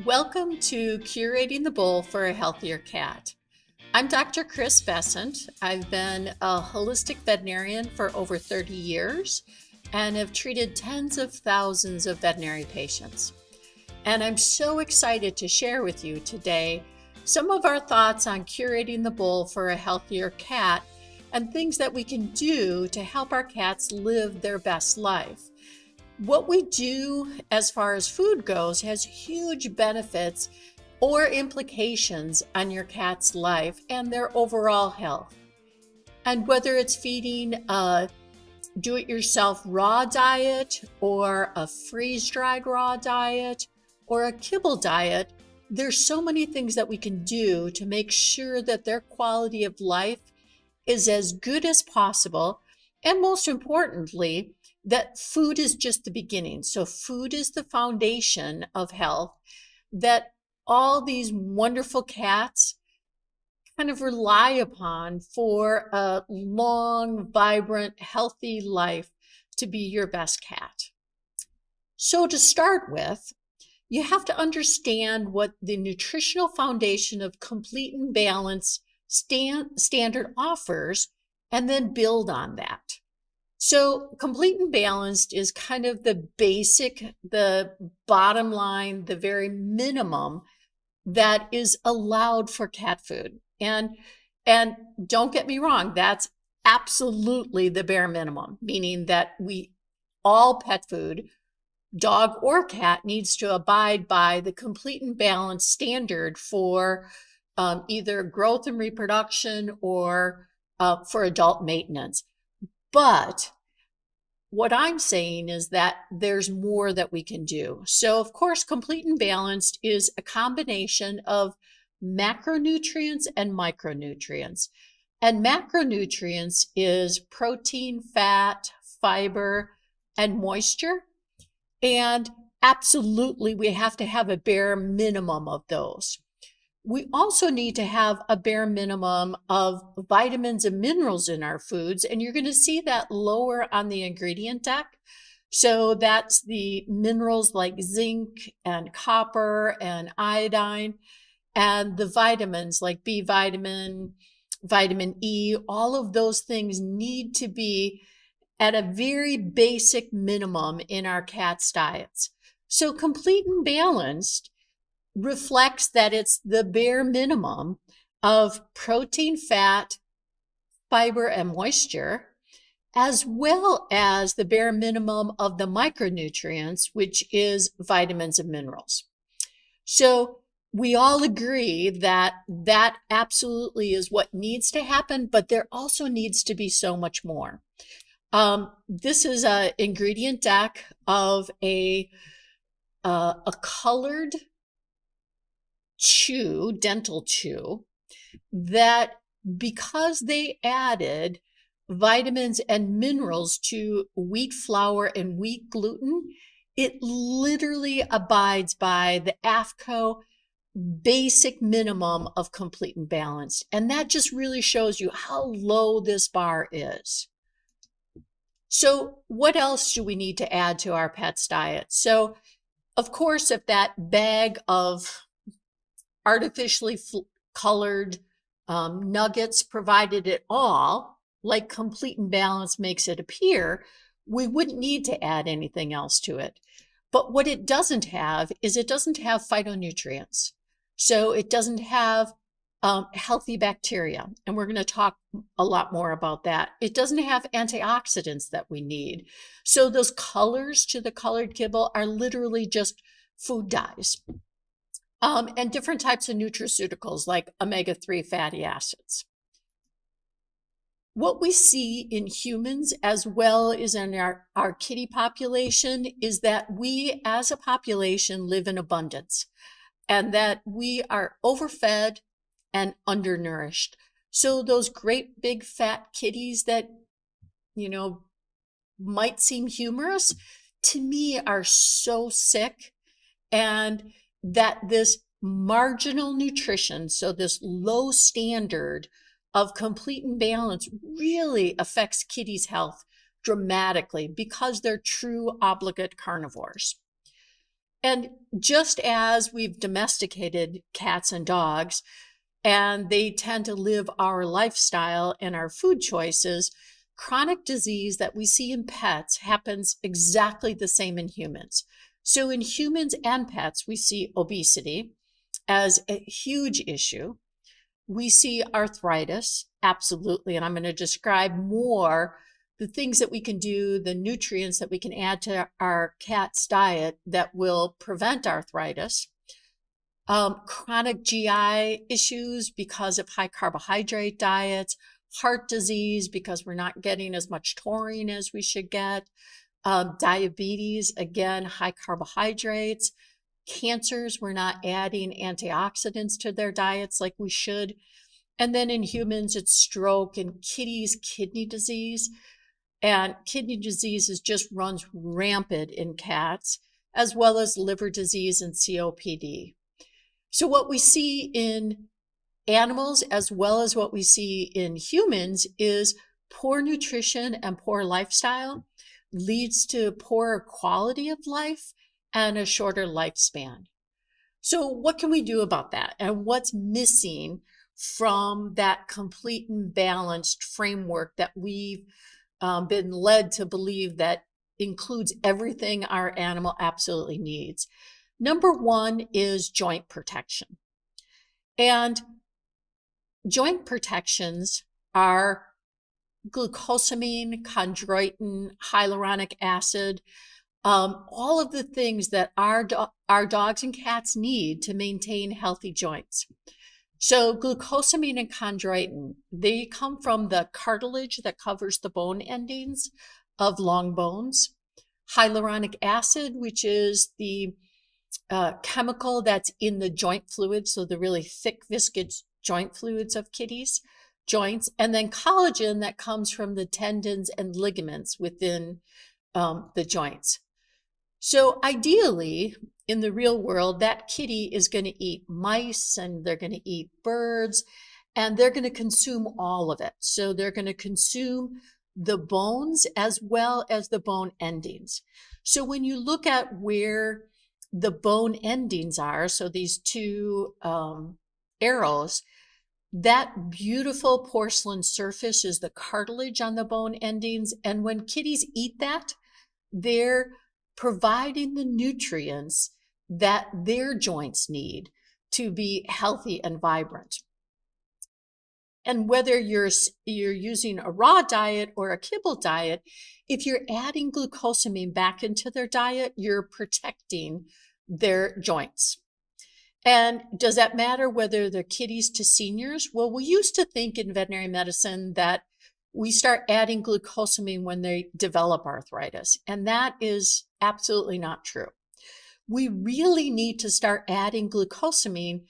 Welcome to Curating the Bowl for a Healthier Cat. I'm Dr. Chris Bessent. I've been a holistic veterinarian for over 30 years and have treated tens of thousands of veterinary patients. And I'm so excited to share with you today some of our thoughts on curating the bowl for a healthier cat and things that we can do to help our cats live their best life. What we do as far as food goes has huge benefits or implications on your cat's life and their overall health. And whether it's feeding a do-it-yourself raw diet or a freeze-dried raw diet or a kibble diet, there's so many things that we can do to make sure that their quality of life is as good as possible. And most importantly, that food is just the beginning. So food is the foundation of health that all these wonderful cats kind of rely upon for a long, vibrant, healthy life to be your best cat. So to start with, you have to understand what the nutritional foundation of complete and balanced standard offers and then build on that. So complete and balanced is kind of the basic, the bottom line, the very minimum that is allowed for cat food. And don't get me wrong, that's absolutely the bare minimum, meaning that all pet food, dog or cat, needs to abide by the complete and balanced standard for either growth and reproduction or for adult maintenance. But what I'm saying is that there's more that we can do. So of course, complete and balanced is a combination of macronutrients and micronutrients. And macronutrients is protein, fat, fiber, and moisture. And absolutely, we have to have a bare minimum of those. We also need to have a bare minimum of vitamins and minerals in our foods, and you're going to see that lower on the ingredient deck. So that's the minerals like zinc and copper and iodine, and the vitamins like B vitamin, vitamin E. All of those things need to be at a very basic minimum in our cat's diets. So complete and balanced reflects that it's the bare minimum of protein, fat, fiber, and moisture, as well as the bare minimum of the micronutrients, which is vitamins and minerals. So we all agree that that absolutely is what needs to happen, but there also needs to be so much more. This is an ingredient deck of a colored dental chew, that because they added vitamins and minerals to wheat flour and wheat gluten, it literally abides by the AAFCO basic minimum of complete and balanced. And that just really shows you how low this bar is. So what else do we need to add to our pet's diet? So of course, if that bag of artificially colored nuggets provided it all, like complete and balanced makes it appear, we wouldn't need to add anything else to it. But what it doesn't have is it doesn't have phytonutrients. So it doesn't have healthy bacteria. And we're going to talk a lot more about that. It doesn't have antioxidants that we need. So those colors to the colored kibble are literally just food dyes. And different types of nutraceuticals like omega-3 fatty acids. What we see in humans as well as in our kitty population is that we as a population live in abundance and that we are overfed and undernourished. So those great big fat kitties that, might seem humorous, to me are so sick, and that this marginal nutrition, so this low standard of complete and balance, really affects kitties' health dramatically because they're true obligate carnivores. And just as we've domesticated cats and dogs, and they tend to live our lifestyle and our food choices, chronic disease that we see in pets happens exactly the same in humans. So in humans and pets, we see obesity as a huge issue. We see arthritis, absolutely. And I'm going to describe more the things that we can do, the nutrients that we can add to our cat's diet that will prevent arthritis. Chronic GI issues because of high carbohydrate diets, heart disease because we're not getting as much taurine as we should get, diabetes, again, high carbohydrates, cancers, we're not adding antioxidants to their diets like we should. And then in humans, it's stroke, and kitties, kidney disease. And kidney disease just runs rampant in cats, as well as liver disease and COPD. So what we see in animals, as well as what we see in humans, is poor nutrition and poor lifestyle leads to poorer quality of life and a shorter lifespan. So what can we do about that? And what's missing from that complete and balanced framework that we've been led to believe that includes everything our animal absolutely needs? Number one is joint protection. And joint protections are glucosamine, chondroitin, hyaluronic acid, all of the things that our dogs and cats need to maintain healthy joints. So glucosamine and chondroitin, they come from the cartilage that covers the bone endings of long bones. Hyaluronic acid, which is the chemical that's in the joint fluid, so the really thick, viscous joint fluids of kitties' joints, and then collagen that comes from the tendons and ligaments within the joints. So ideally, in the real world, that kitty is going to eat mice, and they're going to eat birds, and they're going to consume all of it. So they're going to consume the bones as well as the bone endings. So when you look at where the bone endings are, so these two arrows, that beautiful porcelain surface is the cartilage on the bone endings. And when kitties eat that, they're providing the nutrients that their joints need to be healthy and vibrant. And whether you're using a raw diet or a kibble diet, if you're adding glucosamine back into their diet, you're protecting their joints. And does that matter whether they're kitties to seniors? Well, we used to think in veterinary medicine that we start adding glucosamine when they develop arthritis, and that is absolutely not true. We really need to start adding glucosamine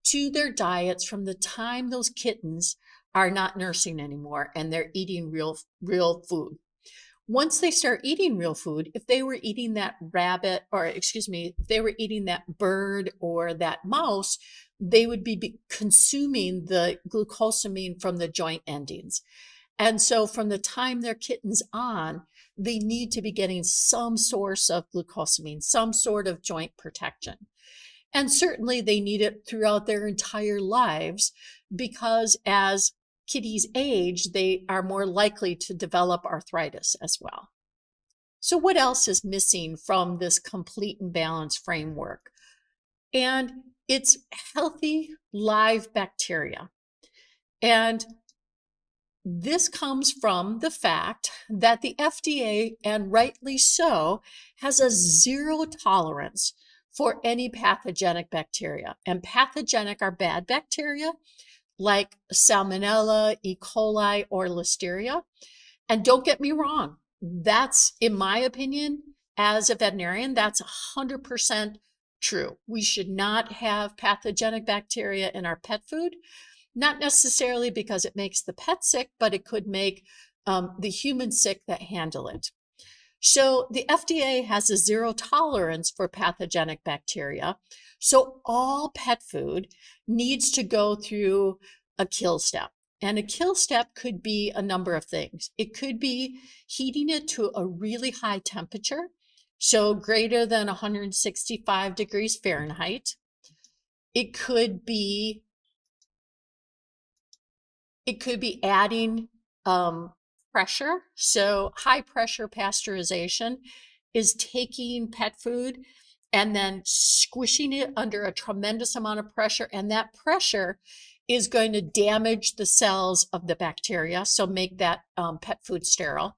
to their diets from the time those kittens are not nursing anymore and they're eating real food. Once they start eating real food, if they were eating that rabbit, or if they were eating that bird or that mouse, they would be consuming the glucosamine from the joint endings. And so from the time they're kittens on, they need to be getting some source of glucosamine, some sort of joint protection. And certainly they need it throughout their entire lives, because as kitties age, they are more likely to develop arthritis as well. So what else is missing from this complete and balanced framework? And it's healthy live bacteria. And this comes from the fact that the FDA, and rightly so, has a zero tolerance for any pathogenic bacteria. And pathogenic are bad bacteria like Salmonella, E. coli, or Listeria. And don't get me wrong, that's, in my opinion, as a veterinarian, that's 100% true. We should not have pathogenic bacteria in our pet food, not necessarily because it makes the pet sick, but it could make the human sick that handle it. So the FDA has a zero tolerance for pathogenic bacteria. So all pet food needs to go through a kill step. And a kill step could be a number of things. It could be heating it to a really high temperature So greater than 165 degrees Fahrenheit. It could be adding pressure. So high pressure pasteurization is taking pet food and then squishing it under a tremendous amount of pressure. And that pressure is going to damage the cells of the bacteria, so make that pet food sterile.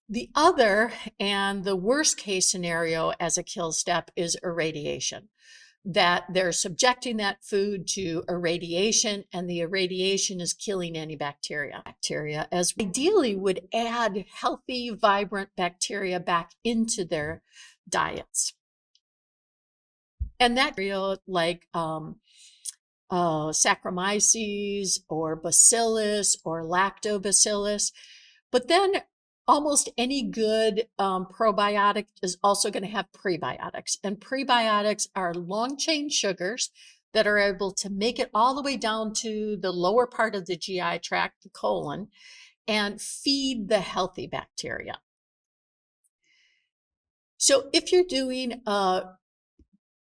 The other and the worst case scenario as a kill step is irradiation, that they're subjecting that food to irradiation, and the irradiation is killing any bacteria. Bacteria as ideally would add healthy, vibrant bacteria back into their diets. And that like Saccharomyces or Bacillus or Lactobacillus. But then almost any good probiotic is also going to have prebiotics. And prebiotics are long chain sugars that are able to make it all the way down to the lower part of the GI tract, the colon, and feed the healthy bacteria. So if you're doing a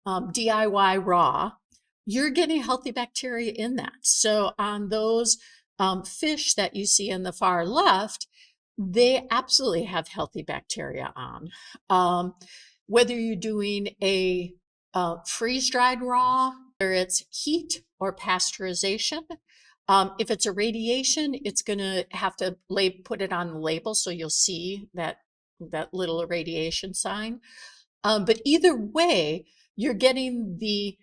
DIY raw, you're getting healthy bacteria in that. So on those fish that you see in the far left, they absolutely have healthy bacteria on. Whether you're doing a freeze-dried raw, whether it's heat or pasteurization, if it's irradiation, it's going to have to put it on the label so you'll see that little irradiation sign. But either way, you're getting the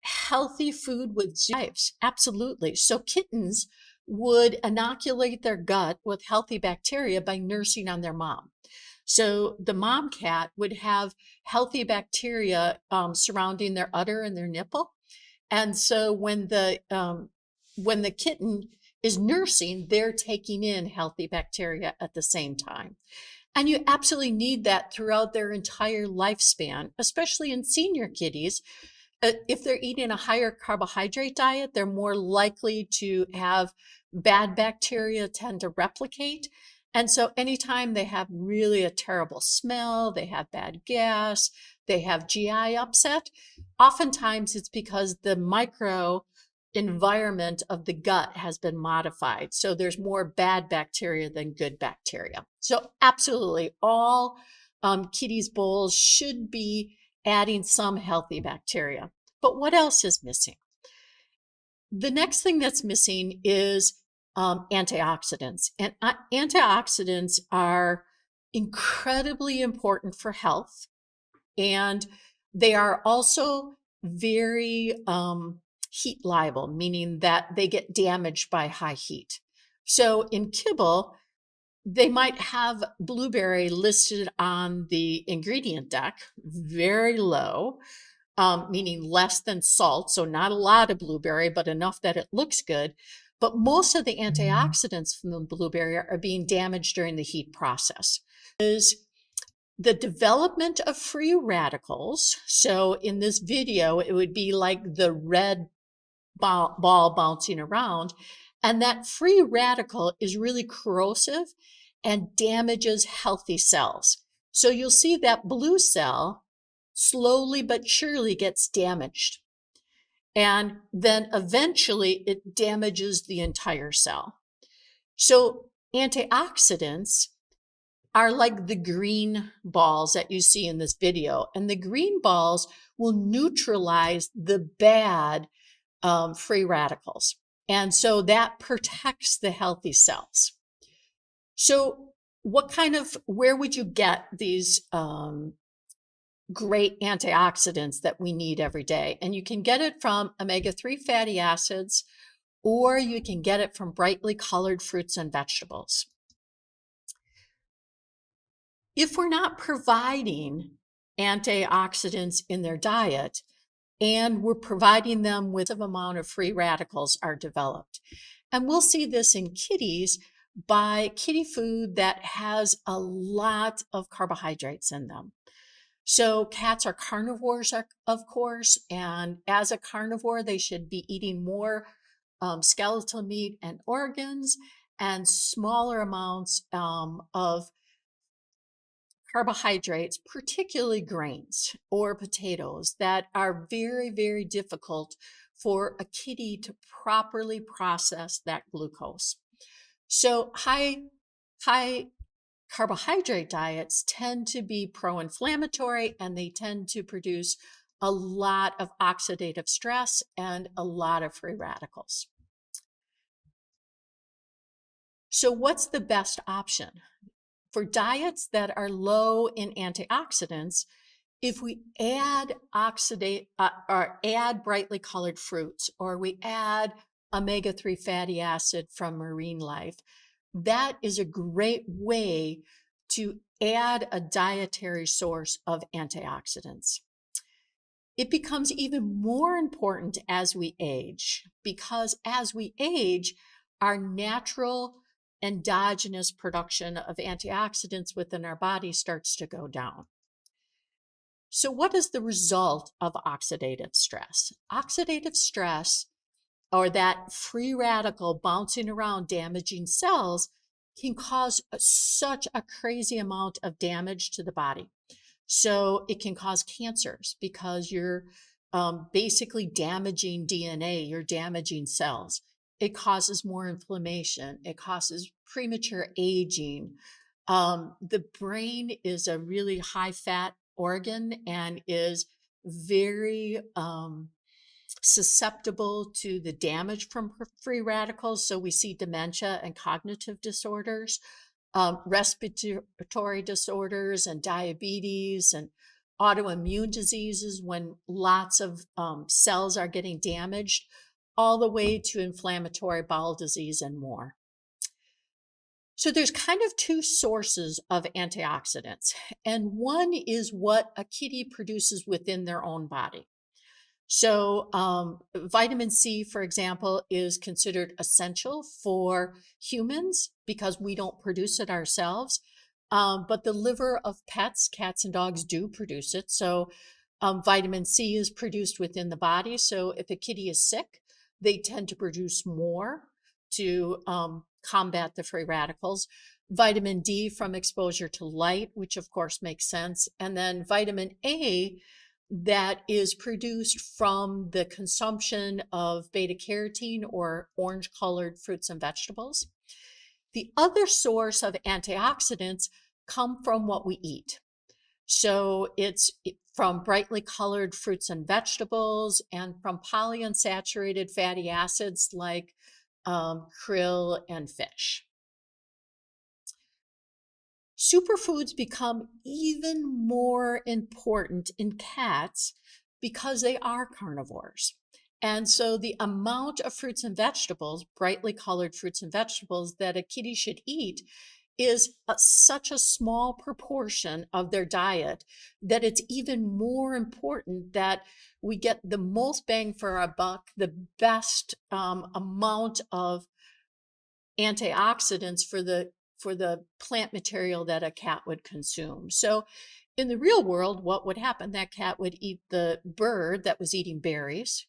healthy food with lives. Absolutely. So kittens would inoculate their gut with healthy bacteria by nursing on their mom. So the mom cat would have healthy bacteria surrounding their udder and their nipple. And so when the kitten is nursing, they're taking in healthy bacteria at the same time. And you absolutely need that throughout their entire lifespan, especially in senior kitties. If they're eating a higher carbohydrate diet, they're more likely to have bad bacteria tend to replicate. And so anytime they have really a terrible smell, they have bad gas, they have GI upset, oftentimes it's because the micro environment of the gut has been modified. So there's more bad bacteria than good bacteria. So absolutely all kitties' bowls should be adding some healthy bacteria. But what else is missing? The next thing that's missing is antioxidants. And antioxidants are incredibly important for health. And they are also very heat liable, meaning that they get damaged by high heat. So in kibble, they might have blueberry listed on the ingredient deck, very low, meaning less than salt. So not a lot of blueberry, but enough that it looks good. But most of the antioxidants from the blueberry are being damaged during the heat process. Is the development of free radicals. So in this video, it would be like the red ball bouncing around. And that free radical is really corrosive and damages healthy cells. So you'll see that blue cell slowly but surely gets damaged. And then eventually it damages the entire cell. So antioxidants are like the green balls that you see in this video. And the green balls will neutralize the bad free radicals. And so that protects the healthy cells. So where would you get these great antioxidants that we need every day? And you can get it from omega-3 fatty acids, or you can get it from brightly colored fruits and vegetables. If we're not providing antioxidants in their diet, and we're providing them with an amount of free radicals are developed. And we'll see this in kitties by kitty food that has a lot of carbohydrates in them. So cats are carnivores, of course, and as a carnivore, they should be eating more skeletal meat and organs and smaller amounts of carbohydrates, particularly grains or potatoes, that are very, very difficult for a kitty to properly process that glucose. So high carbohydrate diets tend to be pro-inflammatory, and they tend to produce a lot of oxidative stress and a lot of free radicals. So what's the best option? For diets that are low in antioxidants, if we add or add brightly colored fruits, or we add omega-3 fatty acid from marine life, that is a great way to add a dietary source of antioxidants. It becomes even more important as we age, because as we age, our natural endogenous production of antioxidants within our body starts to go down. So what is the result of oxidative stress? Oxidative stress, or that free radical bouncing around damaging cells, can cause such a crazy amount of damage to the body. So it can cause cancers because you're basically damaging DNA, you're damaging cells. It causes more inflammation. It causes premature aging. The brain is a really high fat organ and is very susceptible to the damage from free radicals. So we see dementia and cognitive disorders, respiratory disorders and diabetes and autoimmune diseases when lots of cells are getting damaged, all the way to inflammatory bowel disease and more. So there's kind of two sources of antioxidants, and one is what a kitty produces within their own body. So vitamin C, for example, is considered essential for humans because we don't produce it ourselves. But the liver of pets, cats and dogs, do produce it. So vitamin C is produced within the body. So if a kitty is sick, they tend to produce more to combat the free radicals. Vitamin D from exposure to light, which of course makes sense. And then vitamin A, that is produced from the consumption of beta carotene or orange colored fruits and vegetables. The other source of antioxidants come from what we eat. So it's from brightly colored fruits and vegetables and from polyunsaturated fatty acids like krill and fish. Superfoods become even more important in cats because they are carnivores. And so the amount of fruits and vegetables, brightly colored fruits and vegetables, that a kitty should eat is such a small proportion of their diet that it's even more important that we get the most bang for our buck, the best amount of antioxidants for the plant material that a cat would consume. So in the real world, what would happen? That cat would eat the bird that was eating berries.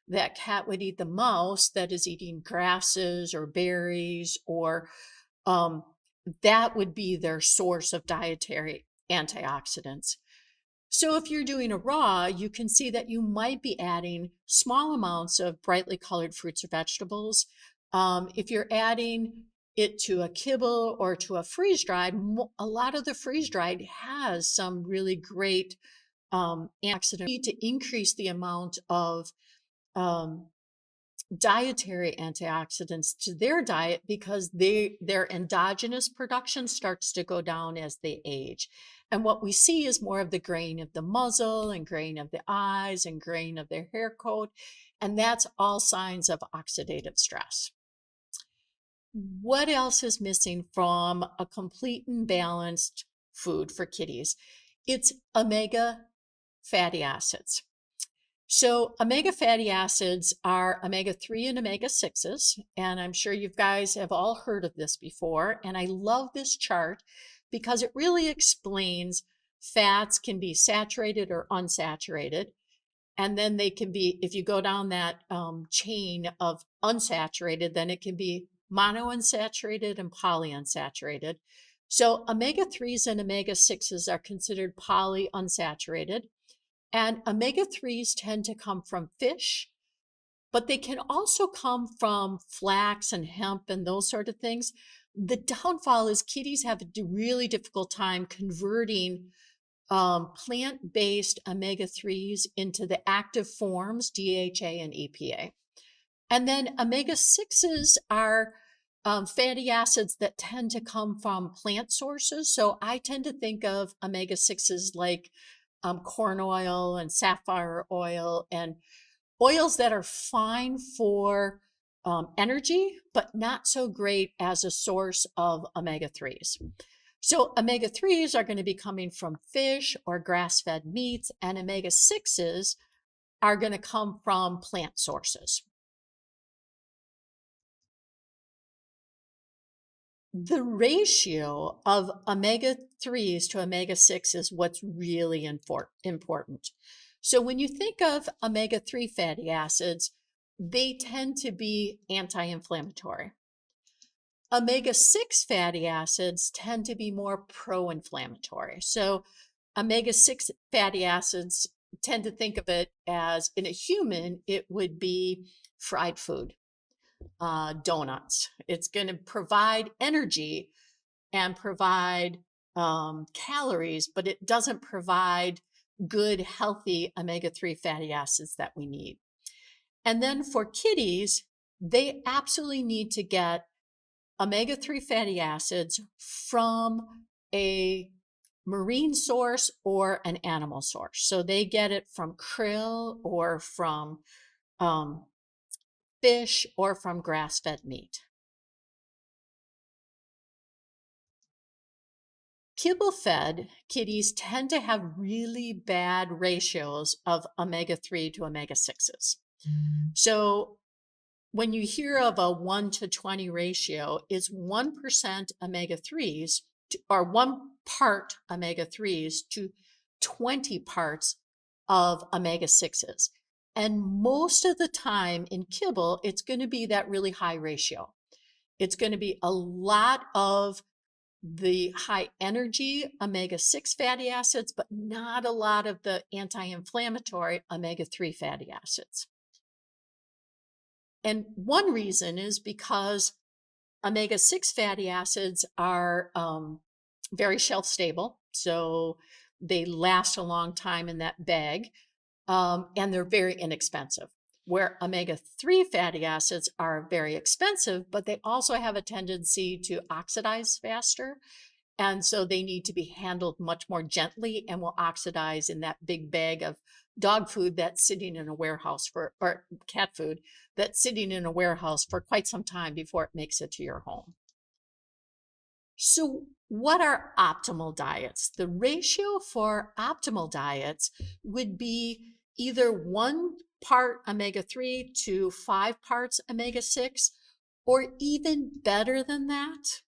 That cat would eat the mouse that is eating grasses or berries, or that would be their source of dietary antioxidants. So if you're doing a raw, you can see that you might be adding small amounts of brightly colored fruits or vegetables. If you're adding it to a kibble or to a freeze-dried, a lot of the freeze-dried has some really great antioxidants to increase the amount of dietary antioxidants to their diet because their endogenous production starts to go down as they age. And what we see is more of the graying of the muzzle and graying of the eyes and graying of their hair coat. And that's all signs of oxidative stress. What else is missing from a complete and balanced food for kitties? It's omega fatty acids. So omega fatty acids are omega-3 and omega-6s, and I'm sure you guys have all heard of this before. And I love this chart because it really explains fats can be saturated or unsaturated. And then they can be, if you go down that chain of unsaturated, then it can be monounsaturated and polyunsaturated. So omega-3s and omega-6s are considered polyunsaturated, and omega-3s tend to come from fish, but they can also come from flax and hemp and those sort of things. The downfall is kitties have a really difficult time converting plant-based omega-3s into the active forms, DHA and EPA. And then omega-6s are fatty acids that tend to come from plant sources. So I tend to think of omega-6s like corn oil and safflower oil and oils that are fine for energy, but not so great as a source of omega-3s. So omega-3s are going to be coming from fish or grass-fed meats, and omega-6s are going to come from plant sources. The ratio of omega-3s to omega-6 is what's really important. So when you think of omega-3 fatty acids, they tend to be anti-inflammatory. Omega-6 fatty acids tend to be more pro-inflammatory. So omega-6 fatty acids tend to think of it as, in a human, it would be fried food. Donuts. It's going to provide energy and provide calories, but it doesn't provide good, healthy omega-3 fatty acids that we need. And then for kitties, they absolutely need to get omega-3 fatty acids from a marine source or an animal source. So they get it from krill or from fish or from grass-fed meat. Kibble-fed kitties tend to have really bad ratios of omega-3 to omega-6s. So when you hear of a 1 to 20 ratio, it's 1% omega-3s or 1 part omega-3s to 20 parts of omega-6s. And most of the time in kibble, it's going to be that really high ratio. It's going to be a lot of the high energy omega-6 fatty acids, but not a lot of the anti-inflammatory omega-3 fatty acids. And one reason is because omega-6 fatty acids are very shelf stable. So they last a long time in that bag. And they're very inexpensive, where omega-3 fatty acids are very expensive, but they also have a tendency to oxidize faster. And so they need to be handled much more gently and will oxidize in that big bag of dog food that's sitting in a warehouse or cat food that's sitting in a warehouse for quite some time before it makes it to your home. So what are optimal diets? The ratio for optimal diets would be either 1 part omega-3 to 5 parts omega-6, or even better than that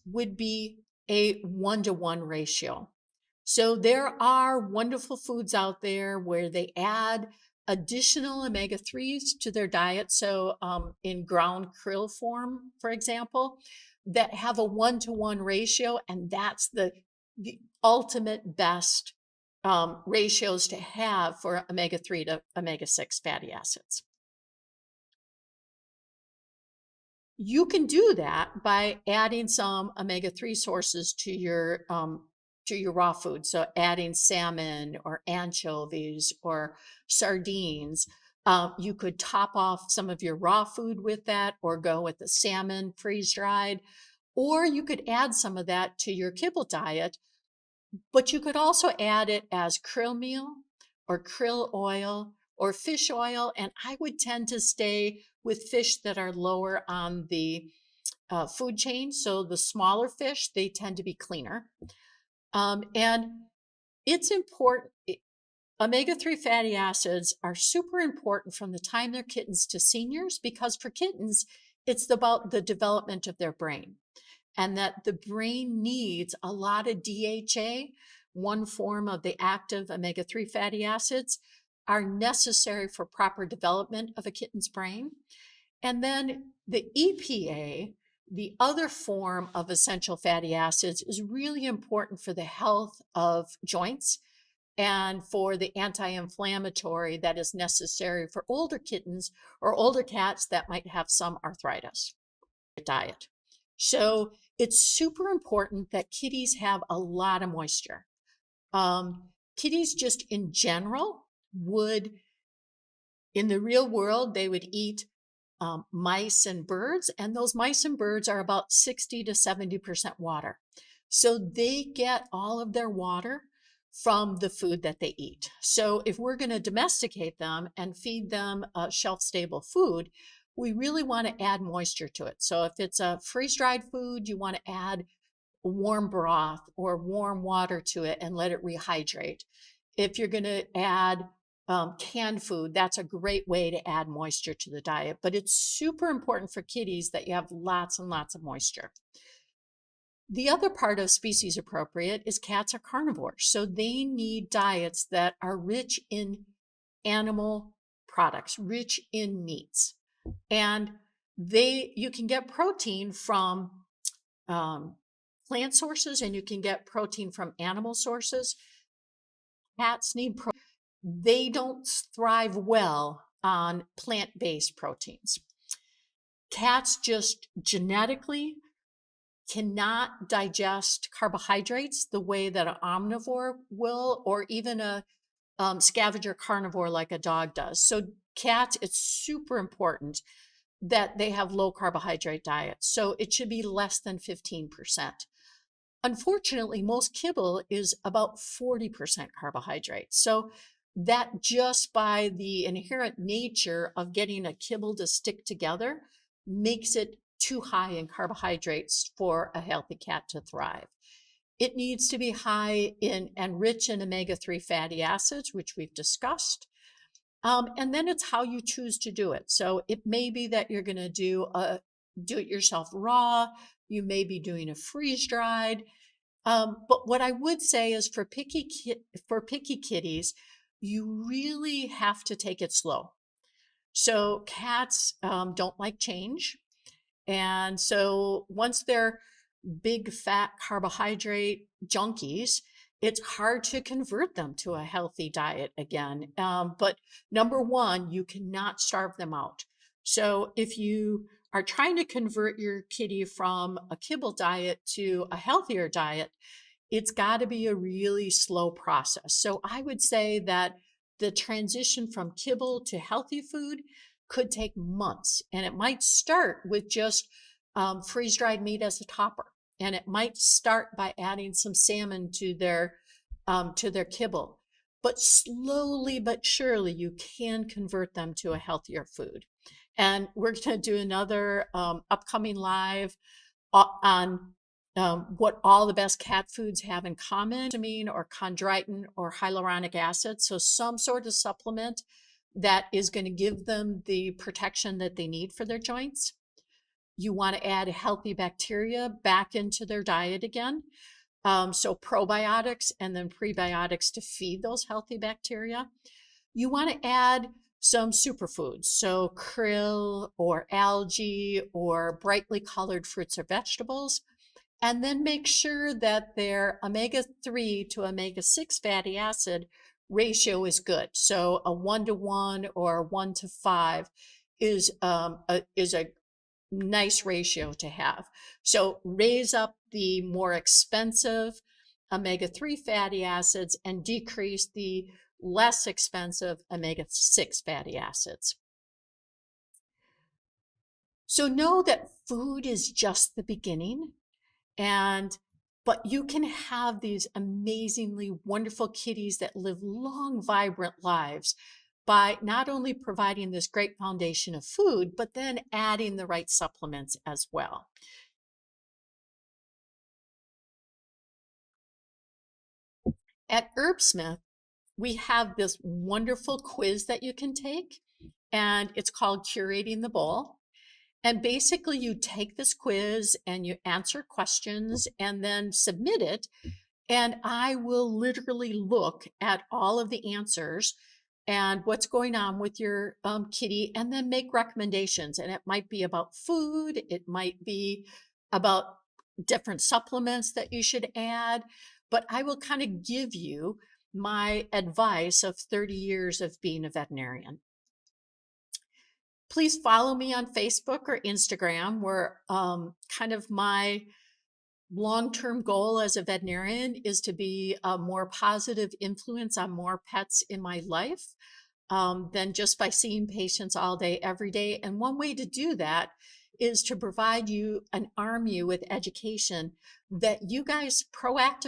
would be a 1-to-1 ratio. So there are wonderful foods out there where they add additional omega-3s to their diet. So in ground krill form, for example, that have a 1-to-1 ratio, and that's the ultimate best ratios to have for omega-3 to omega-6 fatty acids. You can do that by adding some omega-3 sources to your raw food. So adding salmon or anchovies or sardines. You could top off some of your raw food with that, or go with the salmon freeze-dried, or you could add some of that to your kibble diet. But you could also add it as krill meal or krill oil or fish oil. And I would tend to stay with fish that are lower on the food chain. So the smaller fish, they tend to be cleaner. And it's important. Omega-3 fatty acids are super important from the time they're kittens to seniors, because for kittens, it's about the development of their brain, and that the brain needs a lot of DHA, one form of the active omega-3 fatty acids, are necessary for proper development of a kitten's brain. And then the EPA, The other form of essential fatty acids is really important for the health of joints and for the anti-inflammatory that is necessary for older kittens or older cats that might have some arthritis. Diet. So it's super important that kitties have a lot of moisture. Kitties just in general would, in the real world, they would eat mice and birds, and those mice and birds are about 60 to 70% water. So they get all of their water from the food that they eat. So if we're going to domesticate them and feed them shelf-stable food, we really want to add moisture to it. So if it's a freeze-dried food, you want to add warm broth or warm water to it and let it rehydrate. If you're going to add canned food, that's a great way to add moisture to the diet. But it's super important for kitties that you have lots and lots of moisture. The other part of species appropriate is cats are carnivores. So they need diets that are rich in animal products, rich in meats. And you can get protein from plant sources, and you can get protein from animal sources. Cats need protein. They don't thrive well on plant-based proteins. Cats just genetically cannot digest carbohydrates the way that an omnivore will, or even a scavenger carnivore like a dog does. So cats, it's super important that they have low carbohydrate diets. So it should be less than 15%. Unfortunately, most kibble is about 40% carbohydrate. So that just by the inherent nature of getting a kibble to stick together makes it too high in carbohydrates for a healthy cat to thrive. It needs to be high in and rich in omega-3 fatty acids, which we've discussed. And then it's how you choose to do it. So it may be that you're going to do it yourself raw. You may be doing a freeze dried. But what I would say is for picky kitties, you really have to take it slow. So cats don't like change. And so once they're big fat carbohydrate junkies, it's hard to convert them to a healthy diet again. But number one, you cannot starve them out. So if you are trying to convert your kitty from a kibble diet to a healthier diet, it's got to be a really slow process. So I would say that the transition from kibble to healthy food could take months, and it might start with just freeze-dried meat as a topper, and it might start by adding some salmon to their kibble. But slowly but surely, you can convert them to a healthier food. And we're going to do another upcoming live on what all the best cat foods have in common, or chondroitin or hyaluronic acid. So some sort of supplement that is going to give them the protection that they need for their joints. You want to add healthy bacteria back into their diet again. So probiotics and then prebiotics to feed those healthy bacteria. You want to add some superfoods, so krill or algae or brightly colored fruits or vegetables. And then make sure that their omega-3 to omega-6 fatty acid ratio is good. So a 1-to-1 or 1-to-5 is a nice ratio to have. So raise up the more expensive omega-3 fatty acids and decrease the less expensive omega-6 fatty acids. So know that food is just the beginning, but you can have these amazingly wonderful kitties that live long, vibrant lives by not only providing this great foundation of food, but then adding the right supplements as well. At Herbsmith, we have this wonderful quiz that you can take, and it's called Curating the Bowl. And basically, you take this quiz and you answer questions and then submit it. And I will literally look at all of the answers and what's going on with your kitty, and then make recommendations. And it might be about food, it might be about different supplements that you should add, but I will kind of give you my advice of 30 years of being a veterinarian. Please follow me on Facebook or Instagram, where kind of my long-term goal as a veterinarian is to be a more positive influence on more pets in my life than just by seeing patients all day, every day. And one way to do that is to provide you and arm you with education that you guys proactively